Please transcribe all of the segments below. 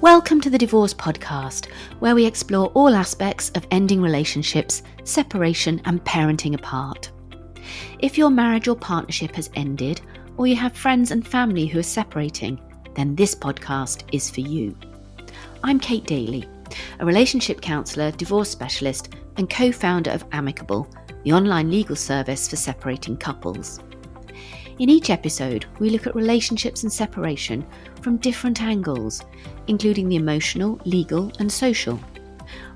Welcome to the Divorce Podcast, where we explore all aspects of ending relationships, separation and parenting apart. If your marriage or partnership has ended, or you have friends and family who are separating, then this podcast is for you. I'm Kate Daly, a relationship counsellor, divorce specialist and co-founder of Amicable, the online legal service for separating couples. In each episode, we look at relationships and separation from different angles, including the emotional, legal and social.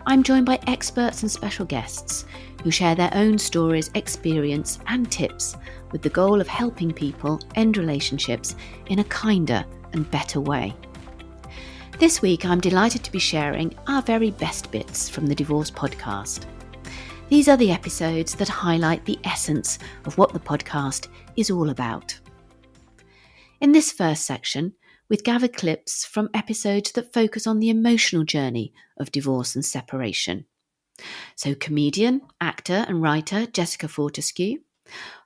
I'm joined by experts and special guests who share their own stories, experience and tips with the goal of helping people end relationships in a kinder and better way. This week, I'm delighted to be sharing our very best bits from the Divorce Podcast. These are the episodes that highlight the essence of what the podcast is all about. In this first section, we've gathered clips from episodes that focus on the emotional journey of divorce and separation. So comedian, actor and writer Jessica Fortescue,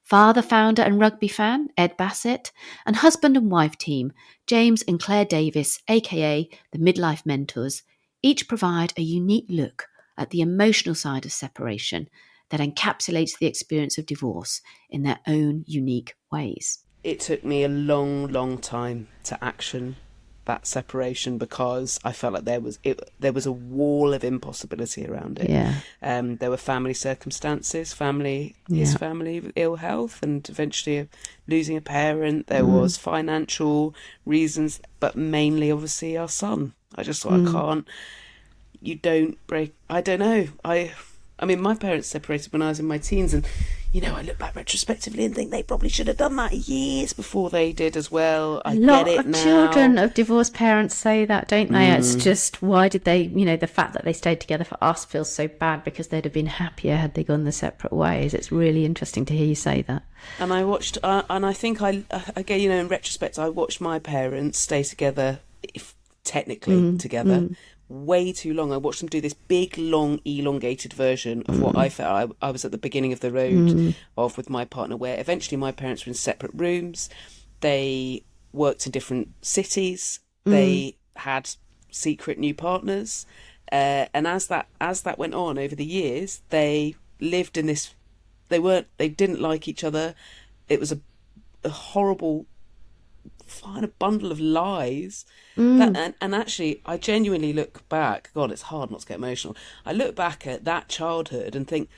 father, founder and rugby fan Ed Bassett, and husband and wife team James and Claire Davis, aka the Midlife Mentors, each provide a unique look at the emotional side of separation that encapsulates the experience of divorce in their own unique ways. It took me a long time to action that separation because I felt like there was a wall of impossibility around it. Yeah. There were family circumstances, his family with ill health and eventually losing a parent. There was financial reasons, but mainly obviously our son. I just thought you don't break. I don't know. I mean, my parents separated when I was in my teens, and I look back retrospectively and think they probably should have done that years before they did as well. I get it now. A lot of children of divorced parents say that, don't they? It's just, why did they, the fact that they stayed together for us feels so bad because they'd have been happier had they gone their separate ways. It's really interesting to hear you say that. And I watched, and I think again, in retrospect, I watched my parents stay together, technically together, way too long. I watched them do this big, long, elongated version of what I felt I was at the beginning of the road of with my partner, where eventually my parents were in separate rooms. They worked in different cities. They had secret new partners. And as that went on over the years, they lived in this, they didn't like each other. It was a horrible find a bundle of lies and actually I genuinely look back, God, it's hard not to get emotional. I look back at that childhood and think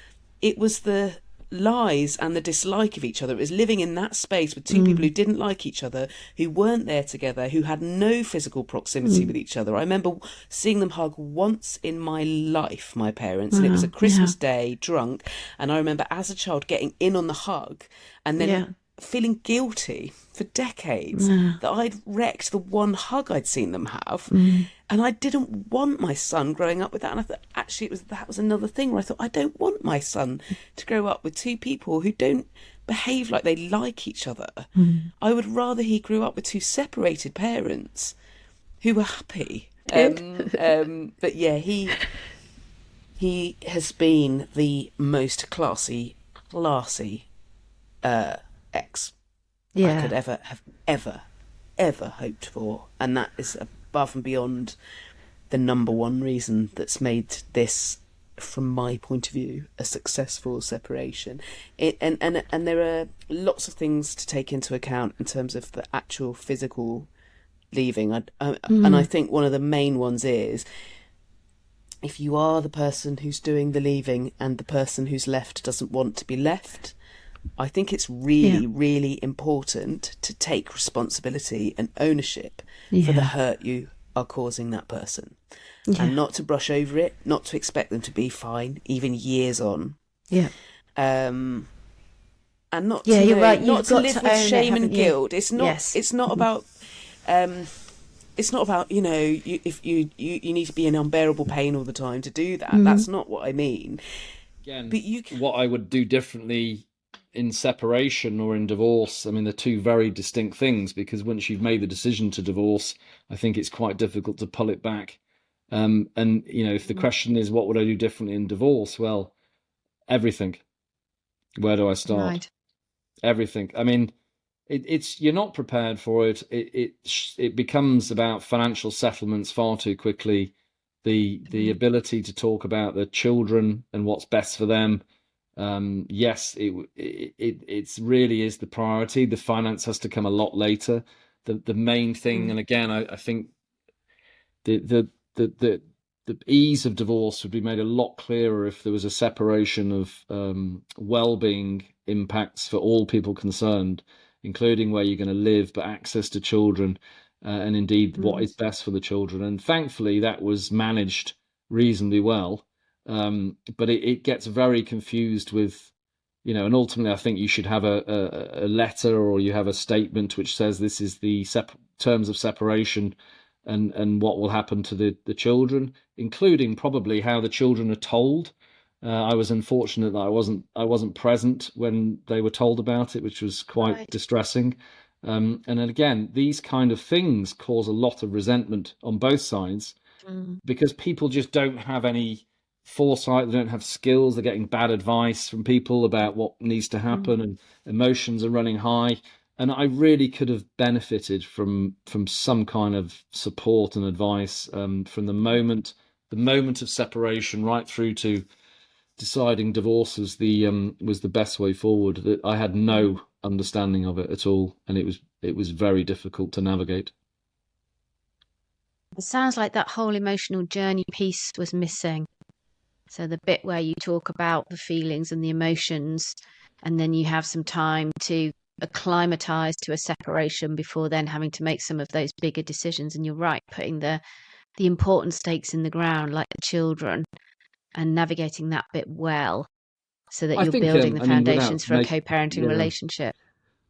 it was the lies and the dislike of each other. It was living in that space with two people who didn't like each other, who weren't there together, who had no physical proximity with each other. I remember seeing them hug once in my life, my parents, and it was a Christmas day, drunk, and I remember as a child getting in on the hug and then feeling guilty for decades that I'd wrecked the one hug I'd seen them have, and I didn't want my son growing up with that. And I thought actually that was another thing where I thought I don't want my son to grow up with two people who don't behave like they like each other. I would rather he grew up with two separated parents who were happy. But yeah, he has been the most classy ex I could ever hoped for, and that is above and beyond the number one reason that's made this, from my point of view, a successful separation. And there are lots of things to take into account in terms of the actual physical leaving. And I think one of the main ones is, if you are the person who's doing the leaving and the person who's left doesn't want to be left, I think it's really important to take responsibility and ownership for the hurt you are causing that person, and not to brush over it, not to expect them to be fine even years on. And not to, you're right. Not to live with shame and you? guilt. It's not. It's not about. It's not about if you need to be in unbearable pain all the time to do that. That's not what I mean. Again, but you can... what I would do differently in separation or in divorce, I mean, they're two very distinct things, because once you've made the decision to divorce, I think it's quite difficult to pull it back. And, if the question is, what would I do differently in divorce? Well, everything. Where do I start? Right. Everything. I mean, it's you're not prepared for it. It becomes about financial settlements far too quickly. The ability to talk about the children and what's best for them. Yes, it's really is the priority. The finance has to come a lot later. The main thing, and again, I think the ease of divorce would be made a lot clearer if there was a separation of well-being impacts for all people concerned, including where you're going to live, but access to children, and indeed what is best for the children. And thankfully, that was managed reasonably well. But it gets very confused with, and ultimately, I think you should have a letter, or you have a statement which says this is the terms of separation, and what will happen to the children, including probably how the children are told. I was unfortunate that I wasn't present when they were told about it, which was quite distressing. And then again, these kind of things cause a lot of resentment on both sides, because people just don't have any foresight. They don't have skills. They're getting bad advice from people about what needs to happen, and emotions are running high. And I really could have benefited from some kind of support and advice from the moment of separation right through to deciding divorce was the best way forward. That I had no understanding of it at all, and it was very difficult to navigate. It sounds like that whole emotional journey piece was missing. So the bit where you talk about the feelings and the emotions, and then you have some time to acclimatize to a separation before then having to make some of those bigger decisions. And you're right, putting the important stakes in the ground, like the children, and navigating that bit well, so that you're building the foundations for a co-parenting relationship.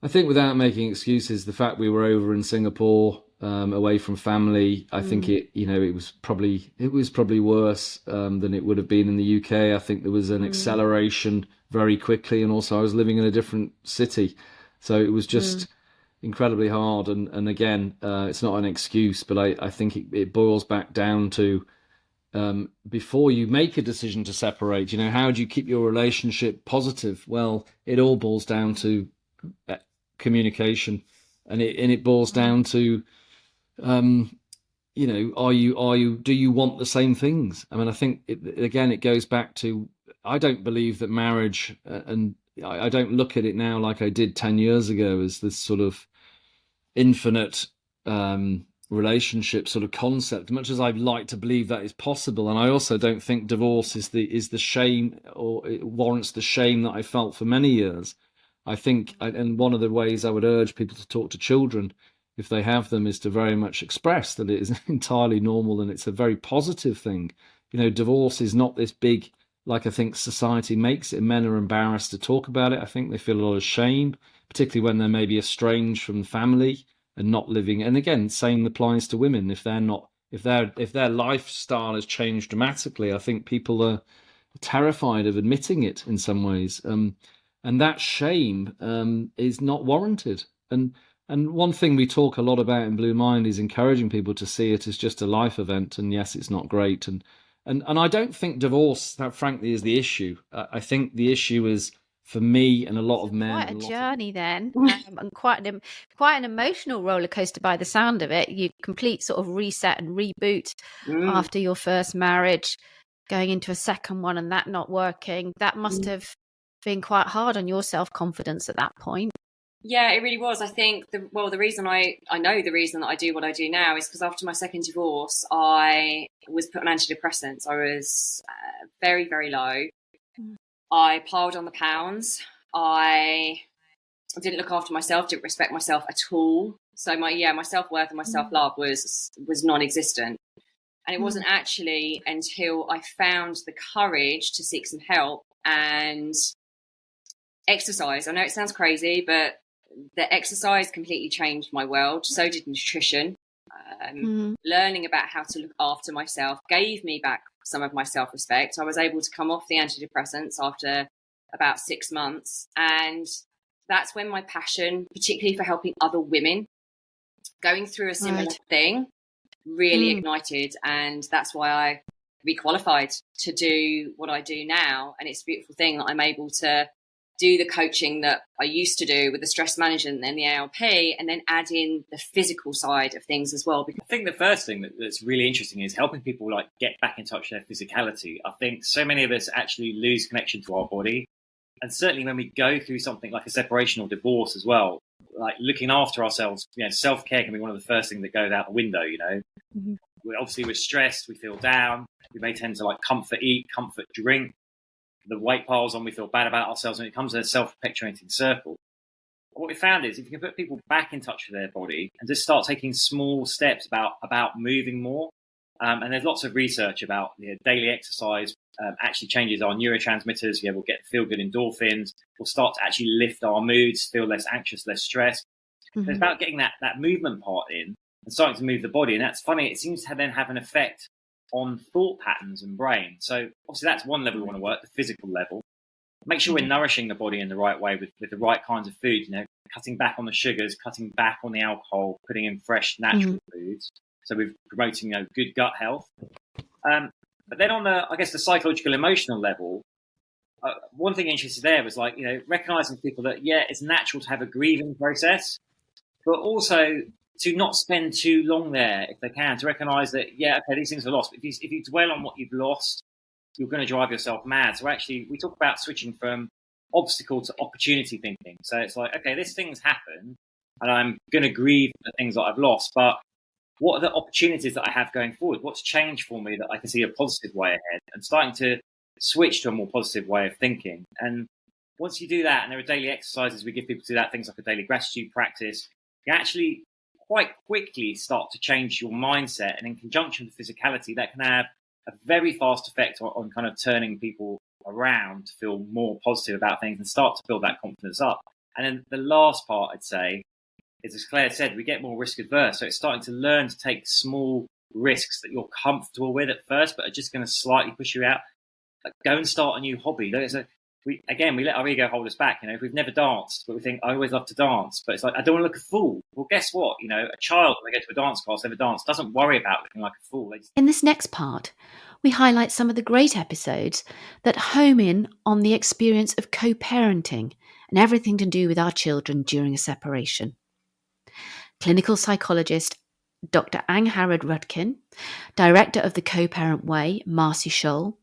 I think without making excuses, the fact we were over in Singapore, away from family, I think it was probably worse than it would have been in the UK. I think there was an acceleration very quickly, and also I was living in a different city, so it was just incredibly hard. And again, it's not an excuse, but I think it boils back down to, before you make a decision to separate, how do you keep your relationship positive? Well, it all boils down to communication, and it boils down to, do you want the same things? I mean, I think it goes back to, I don't believe that marriage, and I don't look at it now like I did 10 years ago as this sort of infinite relationship sort of concept, much as I'd like to believe that is possible. And I also don't think divorce is the shame, or it warrants the shame that I felt for many years. I think, and one of the ways I would urge people to talk to children, if they have them, is to very much express that it is entirely normal and it's a very positive thing. Divorce is not this big, like I think society makes it, and men are embarrassed to talk about it. I think they feel a lot of shame, particularly when they're maybe estranged from family and not living. And again, same applies to women. If their lifestyle has changed dramatically, I think people are terrified of admitting it in some ways. And that shame is not warranted. And one thing we talk a lot about in Blue Mind is encouraging people to see it as just a life event. And yes, it's not great. And I don't think divorce, that frankly, is the issue. I think the issue is, for me and a lot of men, quite a journey then, and quite an emotional roller coaster by the sound of it. You complete sort of reset and reboot after your first marriage, going into a second one, and that not working. That must have been quite hard on your self-confidence at that point. Yeah, it really was. I think the reason I know the reason that I do what I do now is because after my second divorce, I was put on antidepressants. I was very, very low. I piled on the pounds. I didn't look after myself, didn't respect myself at all. So my self-worth and my self-love was non-existent. And it wasn't actually until I found the courage to seek some help and exercise. I know it sounds crazy, but the exercise completely changed my world. So did nutrition. Learning about how to look after myself gave me back some of my self-respect. I was able to come off the antidepressants after about 6 months. And that's when my passion, particularly for helping other women going through a similar thing, really ignited. And that's why I requalified to do what I do now. And it's a beautiful thing that I'm able to do the coaching that I used to do with the stress management and the ALP, and then add in the physical side of things as well. I think the first thing that's really interesting is helping people like get back in touch with their physicality. I think so many of us actually lose connection to our body. And certainly when we go through something like a separation or divorce as well, like looking after ourselves, self-care can be one of the first things that goes out the window, Mm-hmm. We're stressed, we feel down, we may tend to like comfort eat, comfort drink. The weight piles on, we feel bad about ourselves, and it comes in a self-perpetuating circle. What we found is if you can put people back in touch with their body and just start taking small steps about moving more, and there's lots of research about daily exercise actually changes our neurotransmitters. We'll get feel-good endorphins. We'll start to actually lift our moods, feel less anxious, less stressed. Mm-hmm. So it's about getting that movement part in and starting to move the body. And that's funny. It seems to then have an effect on thought patterns and brain. So obviously that's one level we want to work, the physical level. Make sure we're nourishing the body in the right way with the right kinds of food, cutting back on the sugars, cutting back on the alcohol, putting in fresh, natural foods. So we're promoting good gut health. But then on the psychological, emotional level, one thing interested there was recognizing to people that, it's natural to have a grieving process, but also to not spend too long there if they can, to recognize that, these things are lost. But if you dwell on what you've lost, you're going to drive yourself mad. So actually, we talk about switching from obstacle to opportunity thinking. So it's like, okay, this thing's happened and I'm going to grieve the things that I've lost, but what are the opportunities that I have going forward? What's changed for me that I can see a positive way ahead, and starting to switch to a more positive way of thinking. And once you do that, and there are daily exercises we give people to do that, things like a daily gratitude practice, you actually quite quickly start to change your mindset. And in conjunction with physicality, that can have a very fast effect on kind of turning people around to feel more positive about things and start to build that confidence up. And then the last part, I'd say, is, as Claire said, we get more risk adverse. So it's starting to learn to take small risks that you're comfortable with at first, but are just going to slightly push you out. Like, go and start a new hobby. We let our ego hold us back. If we've never danced, but we think, I always love to dance, but it's like, I don't want to look a fool. Well, guess what? A child, when they go to a dance class, never dance, doesn't worry about looking like a fool. In this next part, we highlight some of the great episodes that home in on the experience of co-parenting and everything to do with our children during a separation. Clinical psychologist Dr. Angharad Rudkin, director of the Co-Parent Way, Marcy Scholl,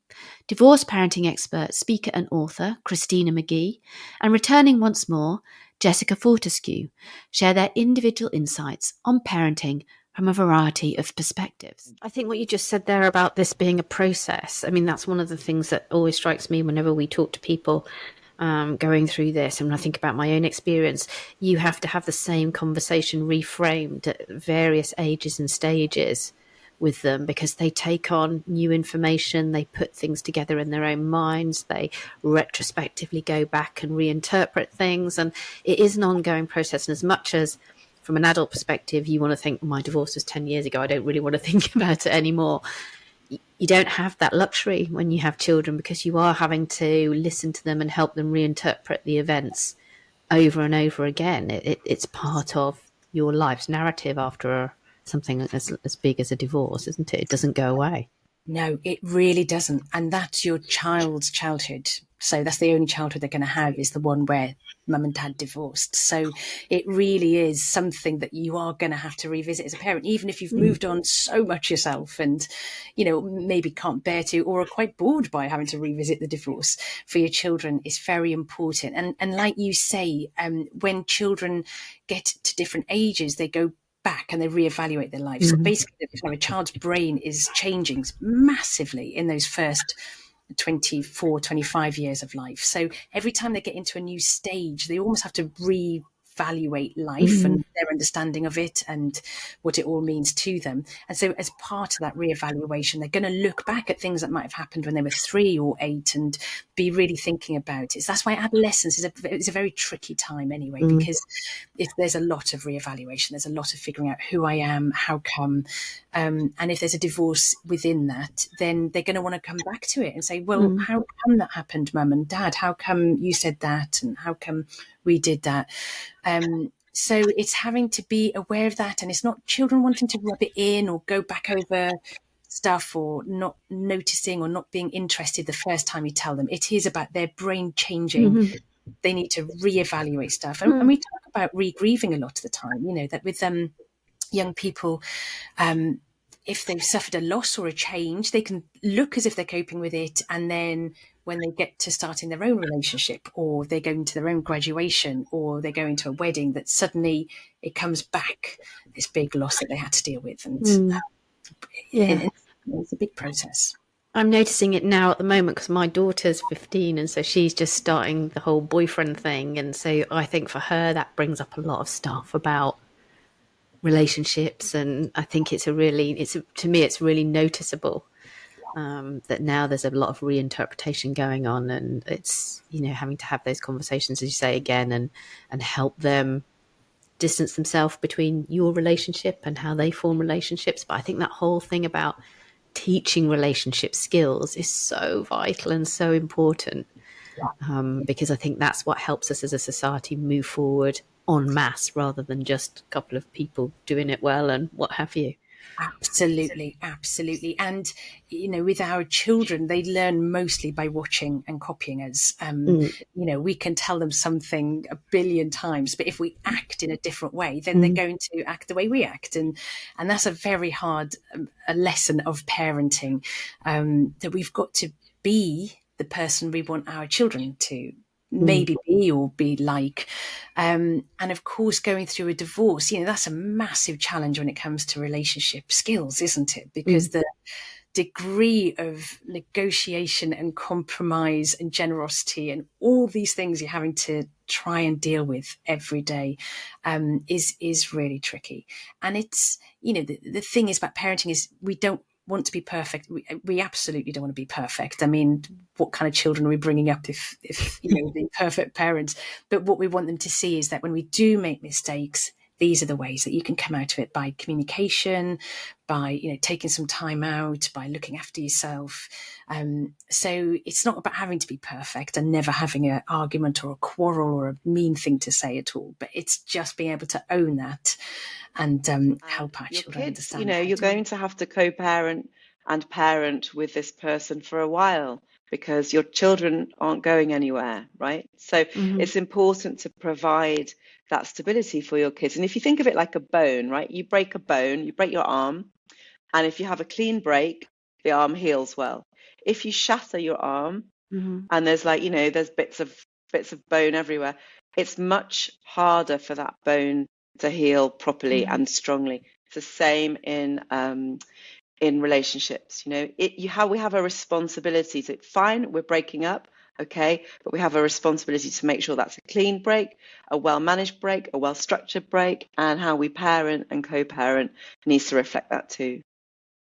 divorce parenting expert, speaker and author Christina McGee, and returning once more, Jessica Fortescue, share their individual insights on parenting from a variety of perspectives. I think what you just said there about this being a process, that's one of the things that always strikes me whenever we talk to people going through this. And when I think about my own experience, you have to have the same conversation reframed at various ages and stages with them, because they take on new information, they put things together in their own minds, they retrospectively go back and reinterpret things, and it is an ongoing process. And as much as from an adult perspective you want to think, my divorce was 10 years ago, I don't really want to think about it anymore, you don't have that luxury when you have children, because you are having to listen to them and help them reinterpret the events over and over again. It's part of your life's narrative after something as big as a divorce, isn't it? It doesn't go away. No, it really doesn't. And that's your child's childhood. So that's the only childhood they're going to have, is the one where mum and dad divorced. So it really is something that you are going to have to revisit as a parent, even if you've moved on so much yourself and, maybe can't bear to, or are quite bored by having to revisit the divorce. For your children, is very important. And like you say, when children get to different ages, they go back and they reevaluate their lives. So basically, a child's brain is changing massively in those first 24, 25 years of life. So every time they get into a new stage, they almost have to reevaluate life and their understanding of it and what it all means to them. And so as part of that reevaluation, they're going to look back at things that might have happened when they were 3 or 8 and be really thinking about it. So that's why adolescence is a very tricky time anyway, because if there's a lot of reevaluation, there's a lot of figuring out who I am, how come, and if there's a divorce within that, then they're going to want to come back to it and say, well, how come that happened, mum and dad? How come you said that? And how come we did that? So it's having to be aware of that. And it's not children wanting to rub it in or go back over stuff or not noticing or not being interested the first time you tell them. It is about their brain changing they need to reevaluate stuff. And we talk about re-grieving a lot of the time, that with young people, if they've suffered a loss or a change, they can look as if they're coping with it. And then when they get to starting their own relationship, or they're going to their own graduation, or they're going to a wedding, that suddenly it comes back, this big loss that they had to deal with. And it's a big process. I'm noticing it now at the moment because my daughter's 15, and so she's just starting the whole boyfriend thing. And so I think for her, that brings up a lot of stuff about relationships, and I think to me it's really noticeable that now there's a lot of reinterpretation going on, and it's having to have those conversations, as you say, again, and help them distance themselves between your relationship and how they form relationships. But I think that whole thing about teaching relationship skills is so vital and so important, because I think that's what helps us as a society move forward en masse, rather than just a couple of people doing it well and what have you. Absolutely. And with our children, they learn mostly by watching and copying us. We can tell them something a billion times, but if we act in a different way, then they're going to act the way we act, and that's a very hard a lesson of parenting, that we've got to be the person we want our children to maybe be or be like. And of course, going through a divorce, that's a massive challenge when it comes to relationship skills, isn't it? Because the degree of negotiation and compromise and generosity and all these things you're having to try and deal with every day is really tricky. And it's, the thing is about parenting is we don't want to be perfect. We absolutely don't want to be perfect. I mean, what kind of children are we bringing up if being perfect parents? But what we want them to see is that when we do make mistakes, these are the ways that you can come out of it: by communication, by taking some time out, by looking after yourself. So it's not about having to be perfect and never having an argument or a quarrel or a mean thing to say at all, but it's just being able to own that and help our children understand. You're going to have to co-parent and parent with this person for a while, because your children aren't going anywhere, right? So it's important to provide that stability for your kids. And if you think of it like a bone, right? You break a bone, you break your arm, and if you have a clean break, the arm heals well. If you shatter your arm and there's there's bits of bone everywhere, it's much harder for that bone to heal properly and strongly. It's the same in relationships. We have a responsibility to, fine, we're breaking up, okay, but we have a responsibility to make sure that's a clean break, a well-managed break, a well-structured break, and how we parent and co-parent needs to reflect that too.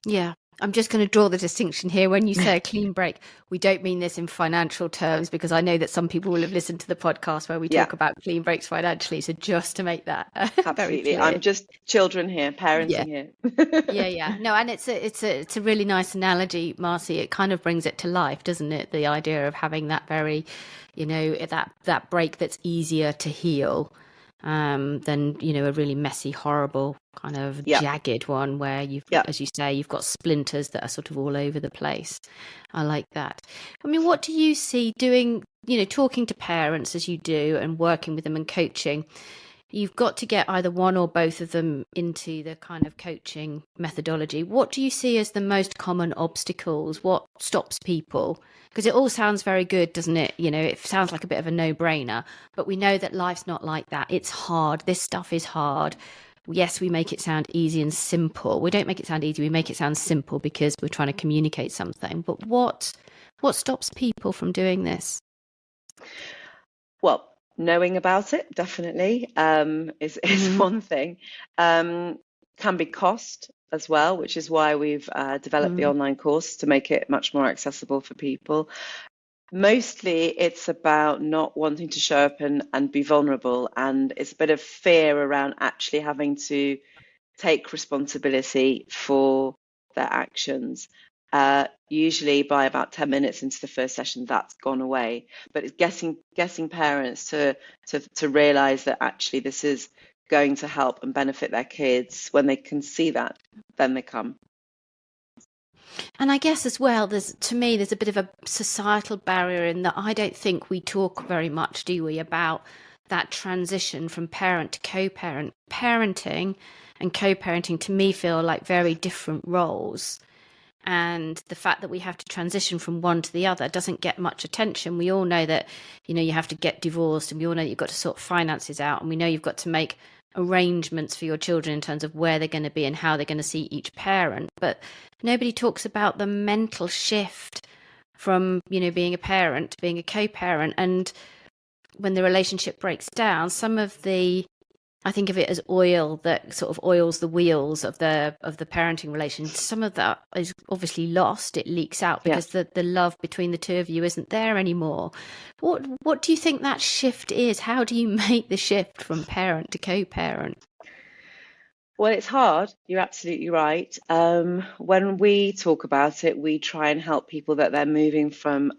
Yeah. I'm just going to draw the distinction here. When you say a clean break, we don't mean this in financial terms, because I know that some people will have listened to the podcast where we talk about clean breaks financially. So just to make that absolutely very clear. I'm just children here, parenting here. Yeah. No, and it's a really nice analogy, Marcy. It kind of brings it to life, doesn't it? The idea of having that very, that break that's easier to heal than a really messy, horrible kind of jagged one where you've, as you say, you've got splinters that are sort of all over the place. I like that. I mean, what do you see doing, talking to parents as you do and working with them and coaching? You've got to get either one or both of them into the kind of coaching methodology. What do you see as the most common obstacles? What stops people? Because it all sounds very good, doesn't it? It sounds like a bit of a no-brainer, but we know that life's not like that. It's hard. This stuff is hard. Yes, we make it sound easy and simple. We don't make it sound easy. We make it sound simple because we're trying to communicate something. But what stops people from doing this? Well, knowing about it definitely is one thing. Can be cost as well, which is why we've developed the online course to make it much more accessible for people. Mostly it's about not wanting to show up and be vulnerable, and it's a bit of fear around actually having to take responsibility for their actions. Usually by about 10 minutes into the first session, that's gone away. But it's getting parents to realize that actually this is going to help and benefit their kids. When they can see that, then they come. And I guess as well, there's a bit of a societal barrier in that I don't think we talk very much, do we, about that transition from parent to co-parent. Parenting and co-parenting to me feel like very different roles. And the fact that we have to transition from one to the other doesn't get much attention. We all know that, you have to get divorced, and we all know that you've got to sort finances out, and we know you've got to make arrangements for your children in terms of where they're going to be and how they're going to see each parent. But nobody talks about the mental shift from, being a parent to being a co-parent. And when the relationship breaks down, I think of it as oil that sort of oils the wheels of the parenting relation. Some of that is obviously lost. It leaks out because the love between the two of you isn't there anymore. What do you think that shift is? How do you make the shift from parent to co-parent? Well, it's hard. You're absolutely right. When we talk about it, we try and help people that they're moving from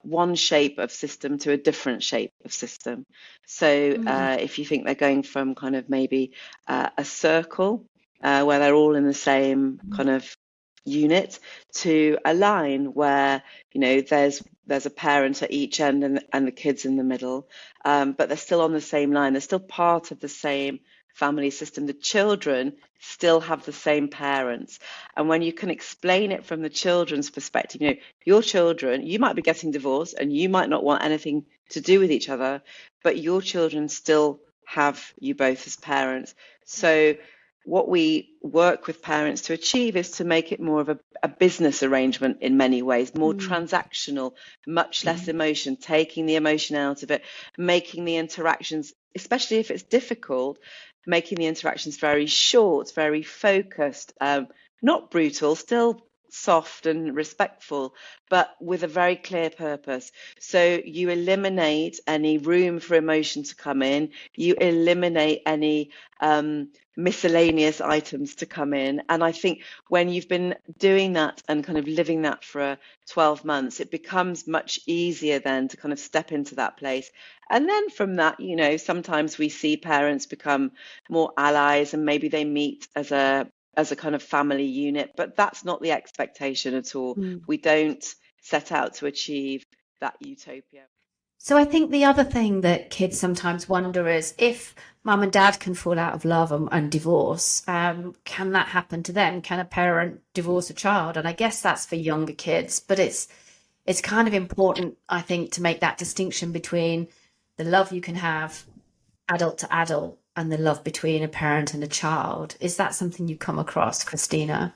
one shape of system to a different shape of system. So if you think they're going from kind of maybe a circle where they're all in the same kind of unit, to a line where there's a parent at each end and the kids in the middle, but they're still on the same line. They're still part of the same family system. The children still have the same parents. And when you can explain it from the children's perspective, your children, you might be getting divorced and you might not want anything to do with each other, but your children still have you both as parents. So what we work with parents to achieve is to make it more of a business arrangement in many ways, more transactional, much less emotion, taking the emotion out of it, making the interactions, especially if it's difficult, making the interactions very short, very focused, not brutal, still soft and respectful, but with a very clear purpose. So you eliminate any room for emotion to come in. You eliminate any miscellaneous items to come in. And I think when you've been doing that and kind of living that for 12 months, it becomes much easier then to kind of step into that place. And then from that, sometimes we see parents become more allies and maybe they meet as a kind of family unit, but that's not the expectation at all. We don't set out to achieve that utopia. So I think the other thing that kids sometimes wonder is if mum and dad can fall out of love and divorce, can that happen to them? Can a parent divorce a child? And I guess that's for younger kids, but it's kind of important, I think, to make that distinction between the love you can have adult to adult and the love between a parent and a child. Is that something you come across, Christina?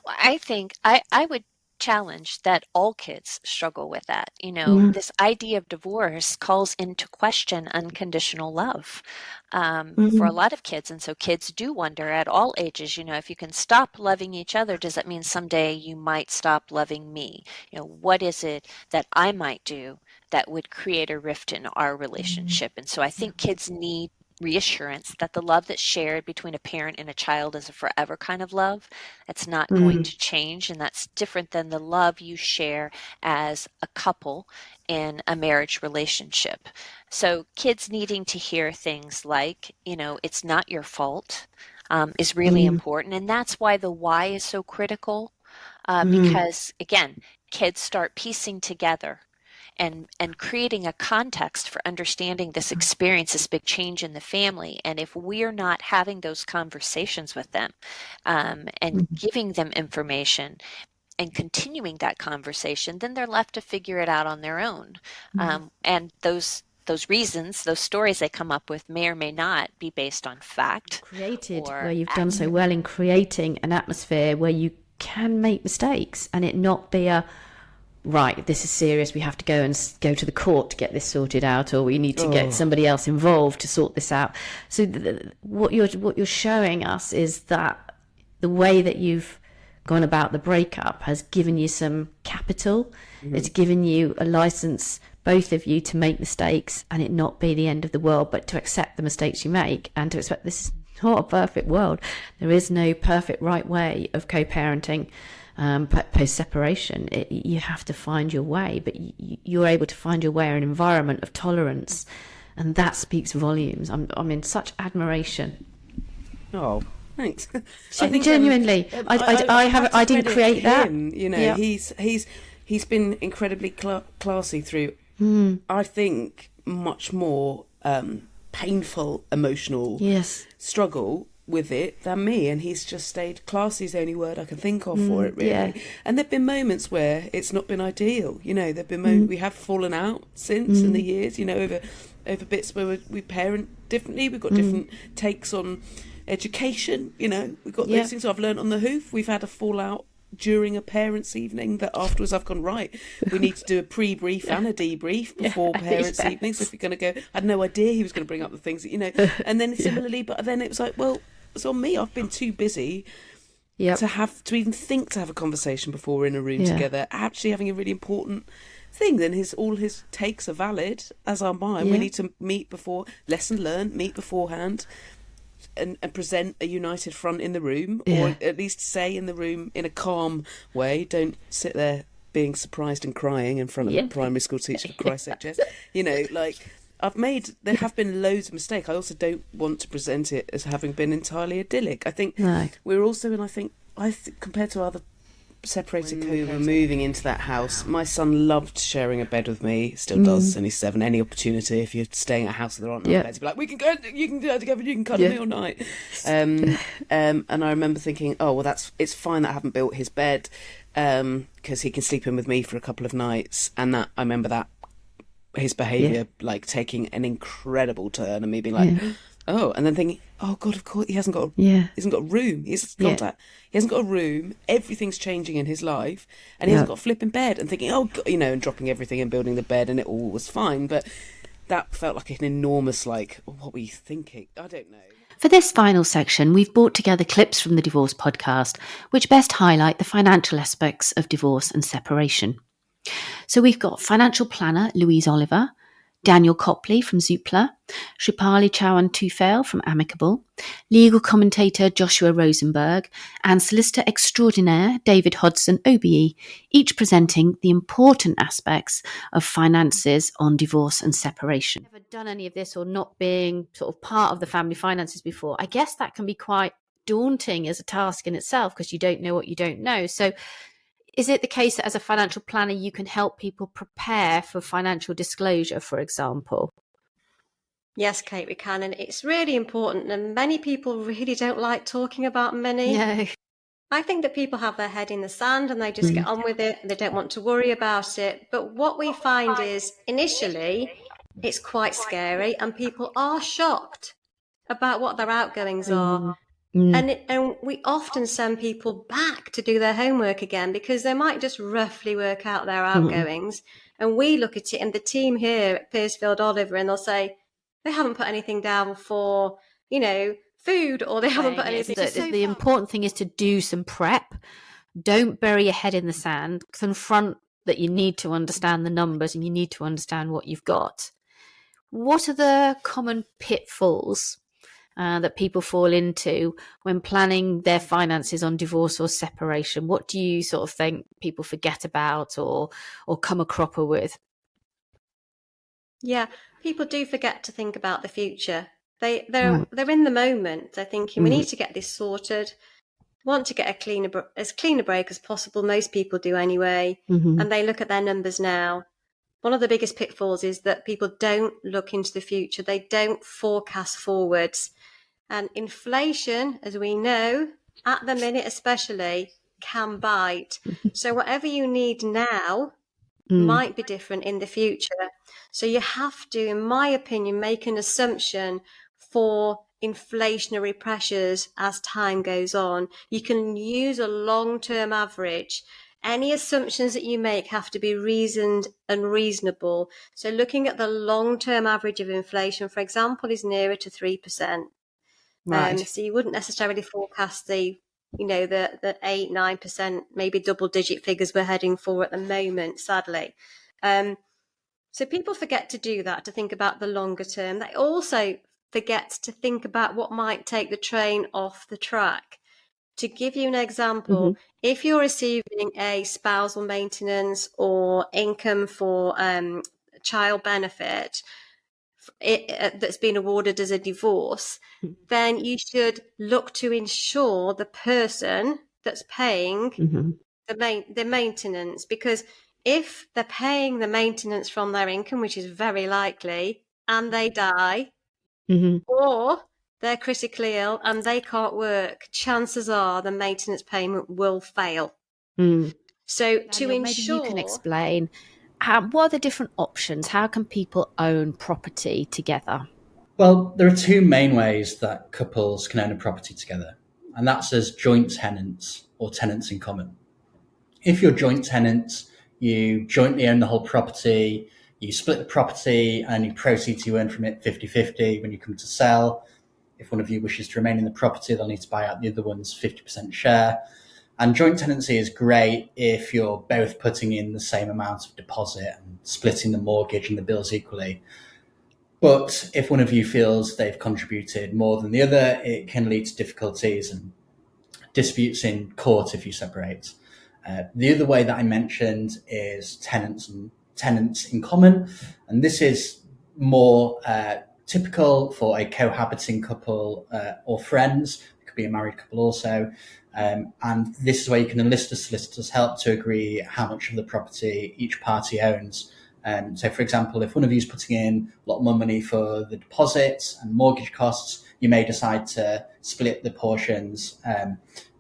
Well, I think I would challenge that all kids struggle with that. This idea of divorce calls into question unconditional love for a lot of kids. And so kids do wonder at all ages, if you can stop loving each other, does that mean someday you might stop loving me? What is it that I might do that would create a rift in our relationship? And so I think kids need reassurance that the love that's shared between a parent and a child is a forever kind of love. That's not going to change, and that's different than the love you share as a couple in a marriage relationship. So kids needing to hear things like, it's not your fault, is really important. And that's why the why is so critical, because again, kids start piecing together and creating a context for understanding this experience, this big change in the family. And if we're not having those conversations with them and giving them information and continuing that conversation, then they're left to figure it out on their own. And those reasons, those stories they come up with may or may not be based on fact. Where you've done so well in creating an atmosphere where you can make mistakes and it not be right, this is serious, we have to go to the court to get this sorted out, or we need to get somebody else involved to sort this out. So what you're showing us is that the way that you've gone about the breakup has given you some capital. It's given you a license, both of you, to make mistakes and it not be the end of the world, but to accept the mistakes you make and to expect this is not a perfect world. There is no perfect right way of co-parenting. Post-separation, you have to find your way, but you're able to find your way in an environment of tolerance, and that speaks volumes. I'm in such admiration. Oh, Thanks. Genuinely, I didn't create that. You know, he's been incredibly classy through, I think, much more painful emotional struggle with it than me, and he's just stayed classy is the only word I can think of for it, really. And there've been moments where it's not been ideal, you know. There've been we have fallen out since in the years, you know, over bits where we parent differently. We've got different takes on education, you know. We've got those things I've learned on the hoof. We've had a fallout during a parents' evening that afterwards I've gone, right, we need to do a pre-brief and a debrief before parents' evenings if we're going to go. I had no idea he was going to bring up the things that, you know. And then similarly, but then it was like, well, it's on me. I've been too busy to even think to have a conversation before we're in a room together, actually having a really important thing. Then all his takes are valid, as are mine. We need to meet before, lesson learned, meet beforehand, and present a united front in the room, or at least say in the room in a calm way. Don't sit there being surprised and crying in front of a primary school teacher, for Christ's sake, Jess. You know, like, there have been loads of mistakes. I also don't want to present it as having been entirely idyllic. I think we're also, and I think compared to other separated who were moving into that house, my son loved sharing a bed with me, still does, and he's 7. Any opportunity, if you're staying at a house that there aren't enough beds, he'd be like, we can go, you can go together, you can cuddle me all night. And I remember thinking, oh, well, it's fine that I haven't built his bed, because he can sleep in with me for a couple of nights. And that, I remember that his behaviour like taking an incredible turn, and me being like, oh, and then thinking, oh God, of course he hasn't got a room. He's contact. He hasn't got a room. Everything's changing in his life, and he hasn't got a flipping bed. And thinking, oh God, you know, and dropping everything and building the bed, and it all was fine. But that felt like an enormous, like, what were you thinking? I don't know. For this final section, we've brought together clips from the Divorce podcast, which best highlight the financial aspects of divorce and separation. So we've got financial planner Louise Oliver, Daniel Copley from Zoopla, Shripali Chauhan Tufale from Amicable, legal commentator Joshua Rosenberg, and solicitor extraordinaire David Hodson OBE, each presenting the important aspects of finances on divorce and separation. Never done any of this or not being sort of part of the family finances before, I guess that can be quite daunting as a task in itself, because you don't know what you don't know. So is it the case that as a financial planner, you can help people prepare for financial disclosure, for example? Yes, Kate, we can. And it's really important. And many people really don't like talking about money. No. I think that people have their head in the sand and they just get on with it. They don't want to worry about it. But what we find is initially it's quite scary and people are shocked about what their outgoings are. And we often send people back to do their homework again because they might just roughly work out their outgoings. And we look at it, and the team here at Piercefield Oliver, and they'll say they haven't put anything down for, you know, food, or they haven't put anything. The important thing is to do some prep. Don't bury your head in the sand. Confront that you need to understand the numbers and you need to understand what you've got. What are the common pitfalls that people fall into when planning their finances on divorce or separation? What do you sort of think people forget about or come a cropper with? Yeah, people do forget to think about the future. They're in the moment. They're thinking, we need to get this sorted. Want to get as clean a break as possible. Most people do anyway. And they look at their numbers now. One of the biggest pitfalls is that people don't look into the future. They don't forecast forwards. And inflation, as we know, at the minute especially, can bite. So whatever you need now might be different in the future. So you have to, in my opinion, make an assumption for inflationary pressures as time goes on. You can use a long-term average. Any assumptions that you make have to be reasoned and reasonable. So looking at the long-term average of inflation, for example, is nearer to 3%. Right. So you wouldn't necessarily forecast the 8-9%, maybe double-digit figures we're heading for at the moment, sadly. So people forget to do that, to think about the longer term. They also forget to think about what might take the train off the track. To give you an example, if you're receiving a spousal maintenance or income for child benefit, that's been awarded as a divorce, then you should look to ensure the person that's paying the maintenance, because if they're paying the maintenance from their income, which is very likely, and they die, or they're critically ill and they can't work, chances are the maintenance payment will fail. So Daniel, to ensure, maybe you can explain what are the different options? How can people own property together? Well, there are two main ways that couples can own a property together, and that's as joint tenants or tenants in common. If you're joint tenants, you jointly own the whole property, you split the property, and any proceeds you earn from it 50-50 when you come to sell. If one of you wishes to remain in the property, they'll need to buy out the other one's 50% share. And joint tenancy is great if you're both putting in the same amount of deposit and splitting the mortgage and the bills equally. But if one of you feels they've contributed more than the other, it can lead to difficulties and disputes in court if you separate. The other way that I mentioned is tenants in common. And this is more typical for a cohabiting couple or friends. It could be a married couple also. And this is where you can enlist a solicitor's help to agree how much of the property each party owns. So, for example, if one of you is putting in a lot more money for the deposits and mortgage costs, you may decide to split the portions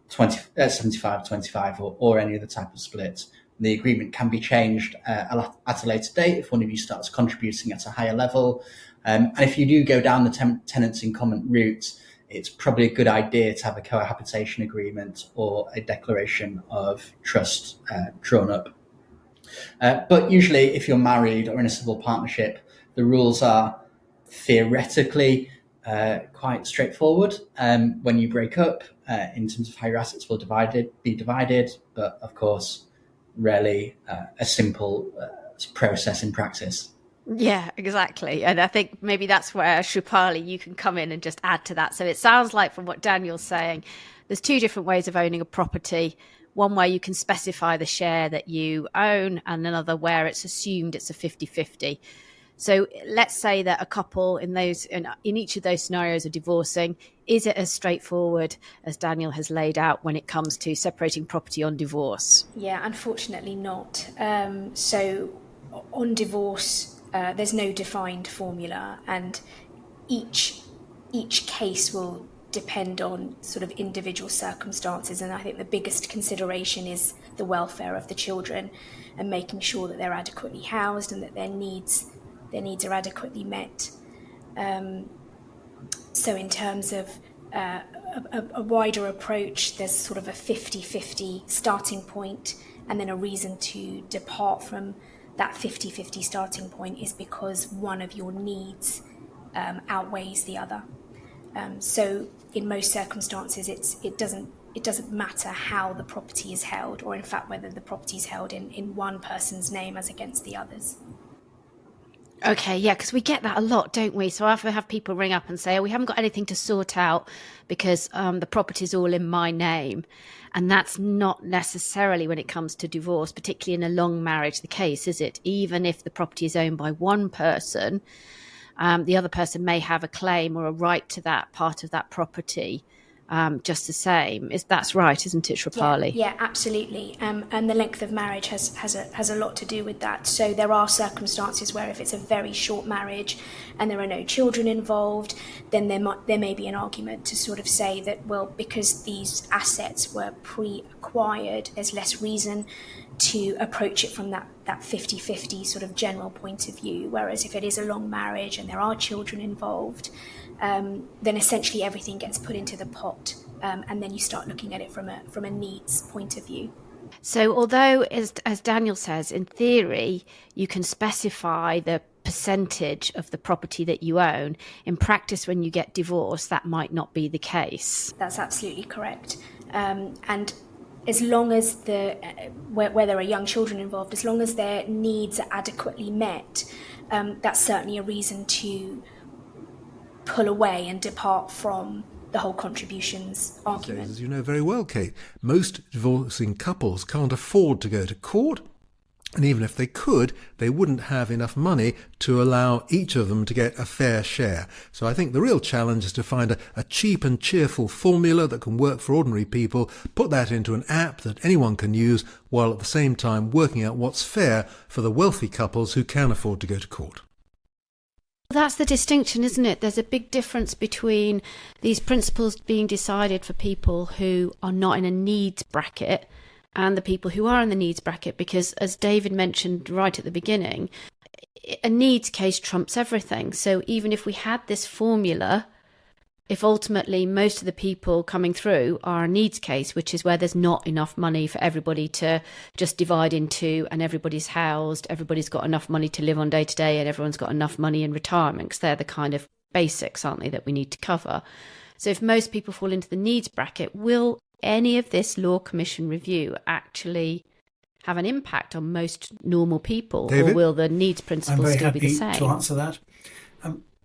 75-25 or any other type of split. The agreement can be changed at a later date if one of you starts contributing at a higher level. And if you do go down the tenants in common route, it's probably a good idea to have a cohabitation agreement or a declaration of trust drawn up. But usually if you're married or in a civil partnership, the rules are theoretically quite straightforward. When you break up, in terms of how your assets will be divided, but of course, rarely a simple process in practice. Yeah, exactly. And I think maybe that's where, Shrupali, you can come in and just add to that. So it sounds like from what Daniel's saying, there's two different ways of owning a property. One where you can specify the share that you own, and another where it's assumed it's a 50-50. So let's say that a couple in each of those scenarios are divorcing. Is it as straightforward as Daniel has laid out when it comes to separating property on divorce? Yeah, unfortunately not. So on divorce, there's no defined formula, and each case will depend on sort of individual circumstances. And I think the biggest consideration is the welfare of the children and making sure that they're adequately housed and that their needs are adequately met. So in terms of a wider approach, there's sort of a 50-50 starting point, and then a reason to depart from that 50-50 starting point is because one of your needs outweighs the other. So in most circumstances, it doesn't matter how the property is held, or in fact whether the property is held in one person's name as against the others. Okay, yeah, because we get that a lot, don't we? So I often have people ring up and say, we haven't got anything to sort out because the property's all in my name. And that's not necessarily, when it comes to divorce, particularly in a long marriage, the case, is it? Even if the property is owned by one person, the other person may have a claim or a right to that part of that property. Just the same. That's right, isn't it, Shrupali? Yeah, absolutely. And the length of marriage has a lot to do with that. So there are circumstances where if it's a very short marriage and there are no children involved, then there may be an argument to sort of say that, well, because these assets were pre-acquired, there's less reason to approach it from that 50-50 sort of general point of view. Whereas if it is a long marriage and there are children involved, then essentially everything gets put into the pot, and then you start looking at it from a needs point of view. So although, as Daniel says, in theory, you can specify the percentage of the property that you own, in practice, when you get divorced, that might not be the case. That's absolutely correct. And as long as where there are young children involved, as long as their needs are adequately met, that's certainly a reason to pull away and depart from the whole contributions argument. As you know very well, Kate, most divorcing couples can't afford to go to court, And even if they could, they wouldn't have enough money to allow each of them to get a fair share. So I think the real challenge is to find a cheap and cheerful formula that can work for ordinary people, put that into an app that anyone can use, while at the same time working out what's fair for the wealthy couples who can afford to go to court. That's the distinction, isn't it? There's a big difference between these principles being decided for people who are not in a needs bracket and the people who are in the needs bracket, because as David mentioned right at the beginning, a needs case trumps everything. So even if we had this formula, if ultimately most of the people coming through are a needs case, which is where there's not enough money for everybody to just divide into, and everybody's housed, everybody's got enough money to live on day to day, and everyone's got enough money in retirement, because they're the kind of basics, aren't they, that we need to cover. So if most people fall into the needs bracket, will any of this Law Commission review actually have an impact on most normal people? David? Or will the needs principles still be the same? I'm very happy to answer that.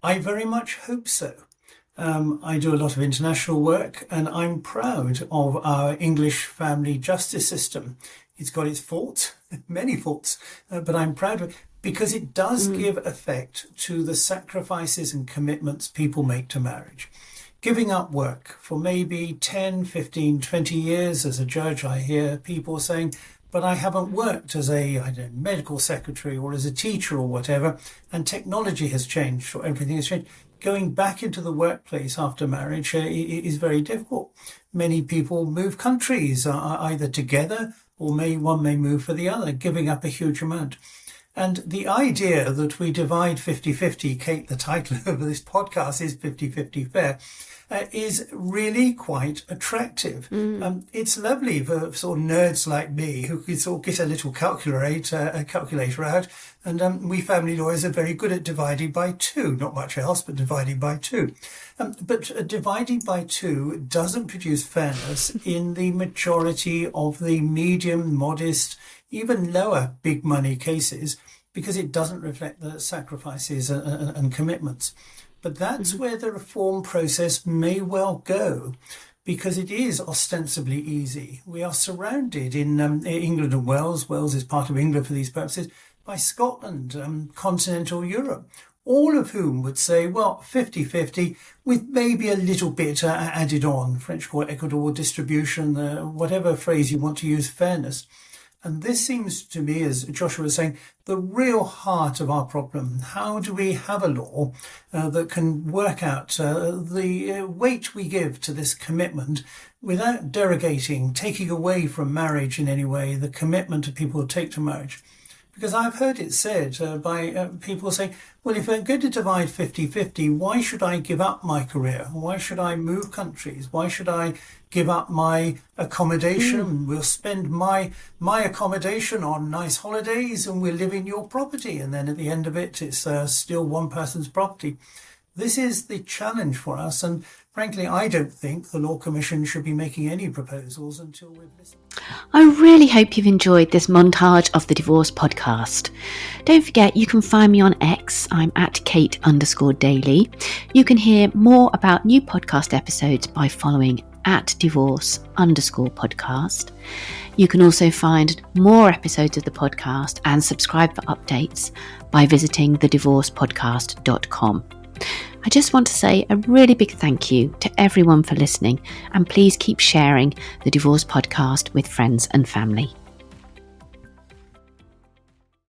I very much hope so. I do a lot of international work, and I'm proud of our English family justice system. It's got its faults, many faults, but I'm proud of it because it does give effect to the sacrifices and commitments people make to marriage. Giving up work for maybe 10, 15, 20 years as a judge, I hear people saying, but I haven't worked as a medical secretary or as a teacher or whatever, and technology has changed or everything has changed. Going back into the workplace after marriage is very difficult. Many people move countries either together or one may move for the other, giving up a huge amount. And the idea that we divide 50-50, Kate, the title of this podcast is 50-50 Fair, is really quite attractive. It's lovely for sort of nerds like me who can sort of get a little calculator out. And we family lawyers are very good at dividing by two, not much else, but dividing by two. But dividing by two doesn't produce fairness in the majority of the medium, modest, even lower big money cases, because it doesn't reflect the sacrifices and commitments. But that's where the reform process may well go, because it is ostensibly easy. We are surrounded in England and Wales. Wales is part of England for these purposes, by Scotland, continental Europe, all of whom would say, well, 50-50 with maybe a little bit added on. French call it equitable distribution, whatever phrase you want to use, fairness. And this seems to me, as Joshua was saying, the real heart of our problem. How do we have a law that can work out the weight we give to this commitment without derogating, taking away from marriage in any way, the commitment that people take to marriage? Because I've heard it said by people saying, well, if I'm going to divide 50-50, why should I give up my career? Why should I move countries? Why should I give up my accommodation? We'll spend my accommodation on nice holidays and we'll live in your property. And then at the end of it, it's still one person's property. This is the challenge for us. And frankly, I don't think the Law Commission should be making any proposals until we've listened. I really hope you've enjoyed this montage of the Divorce Podcast. Don't forget, you can find me on X. I'm at Kate_Daly. You can hear more about new podcast episodes by following at Divorce_podcast. You can also find more episodes of the podcast and subscribe for updates by visiting thedivorcepodcast.com. I just want to say a really big thank you to everyone for listening, and please keep sharing the Divorce Podcast with friends and family.